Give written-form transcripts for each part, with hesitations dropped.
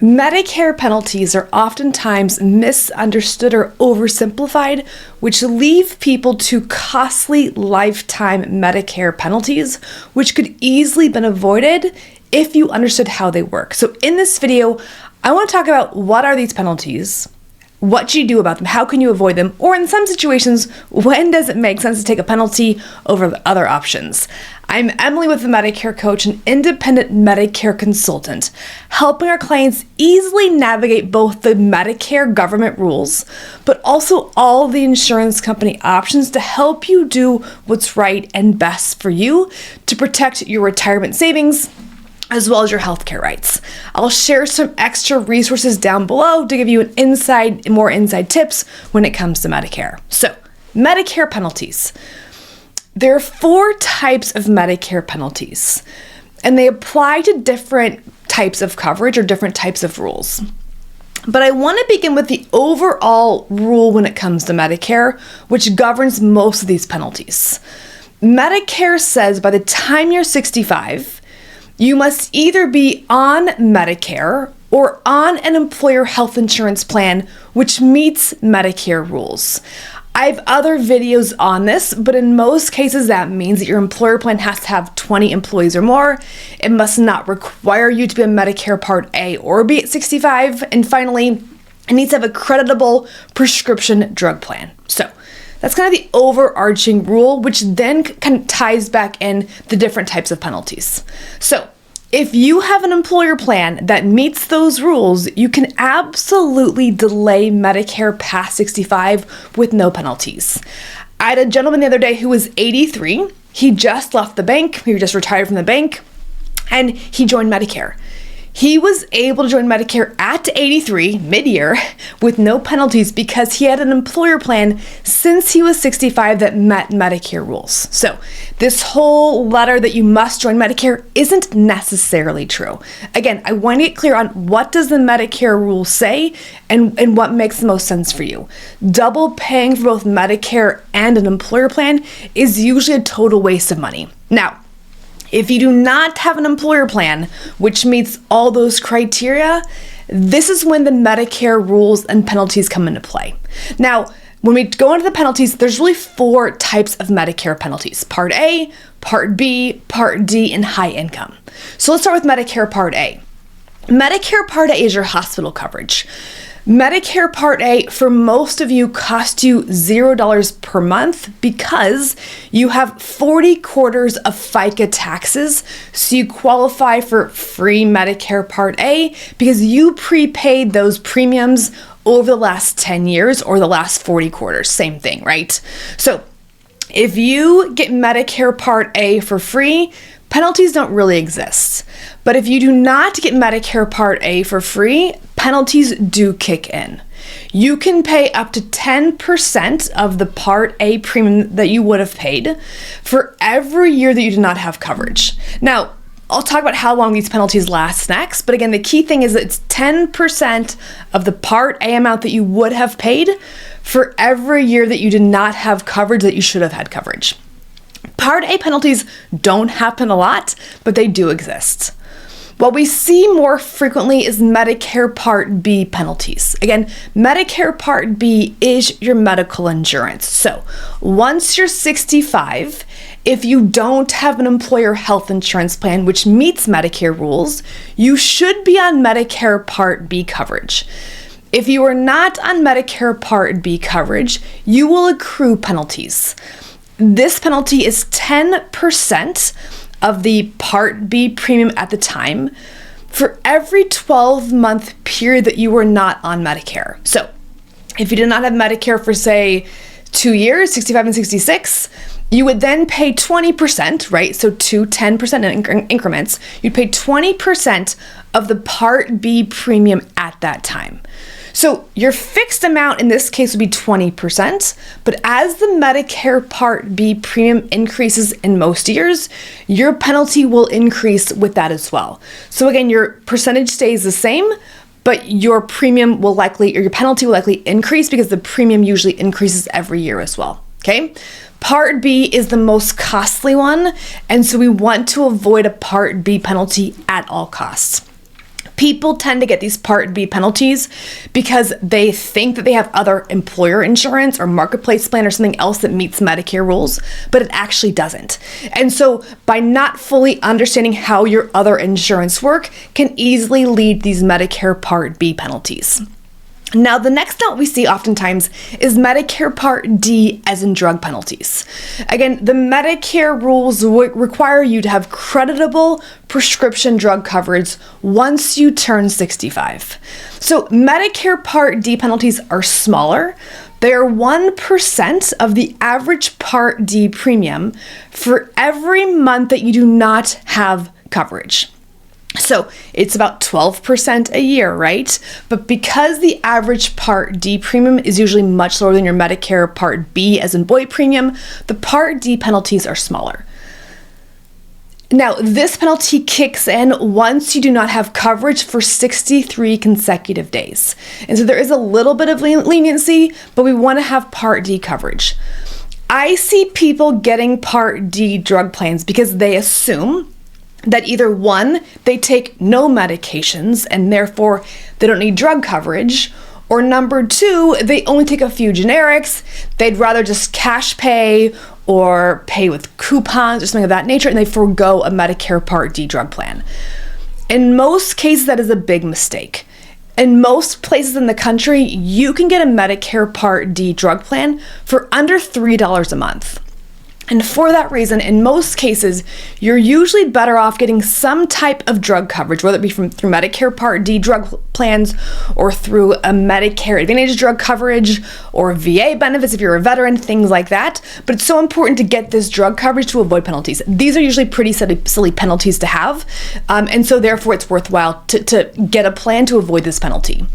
Medicare penalties are oftentimes misunderstood or oversimplified, which leave people to costly lifetime Medicare penalties, which could easily been avoided if you understood how they work. So in this video, I want to talk about what are these penalties, what do you do about them, how can you avoid them, or in some situations, when does it make sense to take a penalty over the other options? I'm Emily with the Medicare Coach, an independent Medicare consultant, helping our clients easily navigate both the Medicare government rules, but also all the insurance company options to help you do what's right and best for you to protect your retirement savings, as well as your healthcare rights. I'll share some extra resources down below to give you more inside tips when it comes to Medicare. So, Medicare penalties. There are 4 types of Medicare penalties, and they apply to different types of coverage or different types of rules. But I want to begin with the overall rule when it comes to Medicare, which governs most of these penalties. Medicare says by the time you're 65, you must either be on Medicare or on an employer health insurance plan which meets Medicare rules. I have other videos on this, but in most cases that means that your employer plan has to have 20 employees or more. It must not require you to be on Medicare Part A or B at 65. And finally, it needs to have a creditable prescription drug plan. So that's kind of the overarching rule, which then kind of ties back in the different types of penalties. So if you have an employer plan that meets those rules, you can absolutely delay Medicare past 65 with no penalties. I had a gentleman the other day who was 83. He just left the bank. He just retired from the bank, and he joined Medicare. He was able to join Medicare at 83, mid-year, with no penalties because he had an employer plan since he was 65 that met Medicare rules. So this whole letter that you must join Medicare isn't necessarily true. Again, I want to get clear on what does the Medicare rule say and what makes the most sense for you. Double paying for both Medicare and an employer plan is usually a total waste of money. Now, if you do not have an employer plan which meets all those criteria, this is when the Medicare rules and penalties come into play. Now, when we go into the penalties, there's really 4 types of Medicare penalties: Part A, Part B, Part D, and high income. So let's start with Medicare Part A. Medicare Part A is your hospital coverage. Medicare Part A, for most of you, costs you $0 per month because you have 40 quarters of FICA taxes, so you qualify for free Medicare Part A because you prepaid those premiums over the last 10 years or the last 40 quarters. Same thing, right? So if you get Medicare Part A for free, penalties don't really exist. But if you do not get Medicare Part A for free, penalties do kick in. You can pay up to 10% of the Part A premium that you would have paid for every year that you did not have coverage. Now, I'll talk about how long these penalties last next, but again, the key thing is that it's 10% of the Part A amount that you would have paid for every year that you did not have coverage that you should have had coverage. Part A penalties don't happen a lot, but they do exist. What we see more frequently is Medicare Part B penalties. Again, Medicare Part B is your medical insurance. So once you're 65, if you don't have an employer health insurance plan which meets Medicare rules, you should be on Medicare Part B coverage. If you are not on Medicare Part B coverage, you will accrue penalties. This penalty is 10% of the Part B premium at the time for every 12-month period that you were not on Medicare. So if you did not have Medicare for, say, 2 years, 65 and 66, you would then pay 20%, right? So 10% increments. You'd pay 20% of the Part B premium at that time. So your fixed amount in this case would be 20%, but as the Medicare Part B premium increases in most years, your penalty will increase with that as well. So again, your percentage stays the same, but your premium will likely, or your penalty will likely increase because the premium usually increases every year as well, okay? Part B is the most costly one, and so we want to avoid a Part B penalty at all costs. People tend to get these Part B penalties because they think that they have other employer insurance or marketplace plan or something else that meets Medicare rules, but it actually doesn't. And so by not fully understanding how your other insurance work can easily lead to these Medicare Part B penalties. Now, the next note we see oftentimes is Medicare Part D as in drug penalties. Again, the Medicare rules require you to have creditable prescription drug coverage once you turn 65. So Medicare Part D penalties are smaller. They are 1% of the average Part D premium for every month that you do not have coverage. So it's about 12% a year, right? But because the average Part D premium is usually much lower than your Medicare Part B as in boy premium, the Part D penalties are smaller. Now, this penalty kicks in once you do not have coverage for 63 consecutive days. And so there is a little bit of leniency, but we want to have Part D coverage. I see people getting Part D drug plans because they assume that either one, they take no medications and therefore they don't need drug coverage, or number two, they only take a few generics, they'd rather just cash pay or pay with coupons or something of that nature, and they forego a Medicare Part D drug plan. In most cases, that is a big mistake. In most places in the country, you can get a Medicare Part D drug plan for under $3 a month. And for that reason, in most cases, you're usually better off getting some type of drug coverage, whether it be through Medicare Part D drug plans or through a Medicare Advantage drug coverage or VA benefits if you're a veteran, things like that. But it's so important to get this drug coverage to avoid penalties. These are usually pretty silly penalties to have. And so therefore, it's worthwhile to get a plan to avoid this penalty.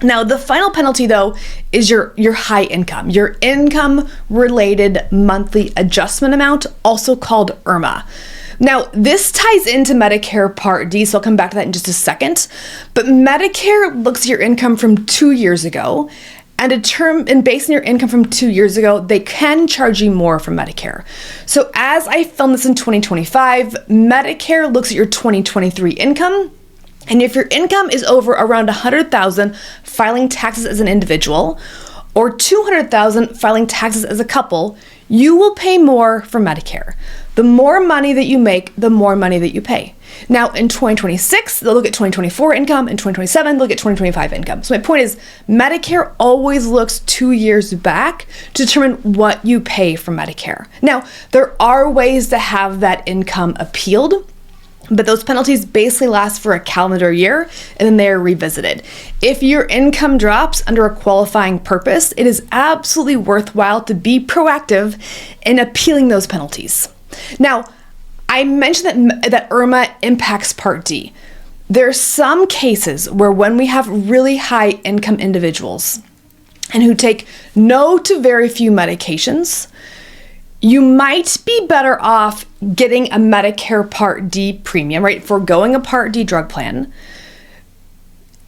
Now, the final penalty, though, is your high income, your income-related monthly adjustment amount, also called IRMAA. Now, this ties into Medicare Part D, so I'll come back to that in just a second. But Medicare looks at your income from 2 years ago, and based on your income from 2 years ago, they can charge you more from Medicare. So as I film this in 2025, Medicare looks at your 2023 income. And if your income is over around $100,000 filing taxes as an individual or $200,000 filing taxes as a couple, you will pay more for Medicare. The more money that you make, the more money that you pay. Now, in 2026, they'll look at 2024 income. In 2027, they'll look at 2025 income. So my point is, Medicare always looks 2 years back to determine what you pay for Medicare. Now, there are ways to have that income appealed, but those penalties basically last for a calendar year and then they are revisited. If your income drops under a qualifying purpose, it is absolutely worthwhile to be proactive in appealing those penalties. Now, I mentioned that IRMAA impacts Part D. There are some cases where when we have really high income individuals and who take no to very few medications, you might be better off getting a Medicare Part D premium, right? Foregoing a Part D drug plan.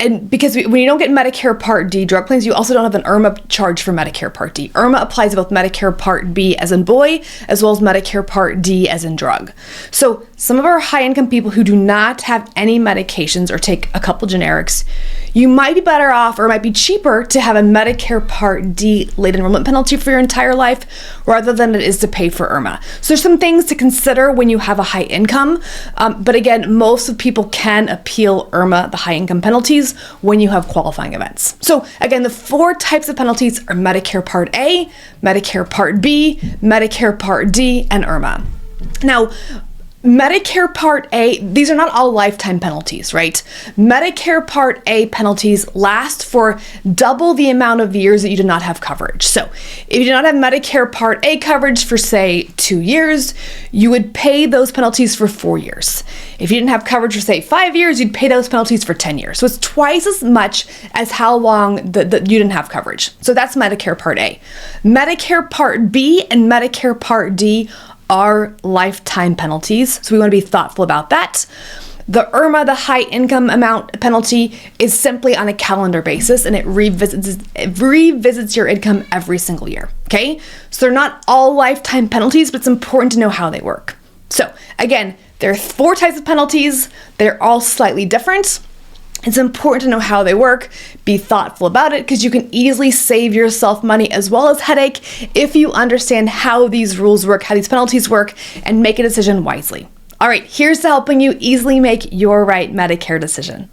And because when you don't get Medicare Part D drug plans, you also don't have an IRMAA charge for Medicare Part D. IRMAA applies to both Medicare Part B as in boy, as well as Medicare Part D as in drug. So some of our high-income people who do not have any medications or take a couple generics, you might be better off, or it might be cheaper to have a Medicare Part D late enrollment penalty for your entire life rather than it is to pay for IRMAA. So there's some things to consider when you have a high income, but again, most of people can appeal IRMAA, the high income penalties, when you have qualifying events. So again, the 4 types of penalties are Medicare Part A, Medicare Part B, Medicare Part D, and IRMAA. Now, Medicare Part A, these are not all lifetime penalties, right? Medicare Part A penalties last for double the amount of years that you did not have coverage. So if you do not have Medicare Part A coverage for, say, 2 years, you would pay those penalties for 4 years. If you didn't have coverage for, say, 5 years, you'd pay those penalties for 10 years. So it's twice as much as how long that you didn't have coverage. So that's Medicare Part A. Medicare Part B and Medicare Part D are lifetime penalties, so we want to be thoughtful about that. The IRMAA, the high income amount penalty, is simply on a calendar basis, and it revisits your income every single year, okay? So they're not all lifetime penalties, but it's important to know how they work. So again, there are 4 types of penalties. They're all slightly different. It's important to know how they work, be thoughtful about it, because you can easily save yourself money as well as headache if you understand how these rules work, how these penalties work, and make a decision wisely. All right, here's to helping you easily make your right Medicare decision.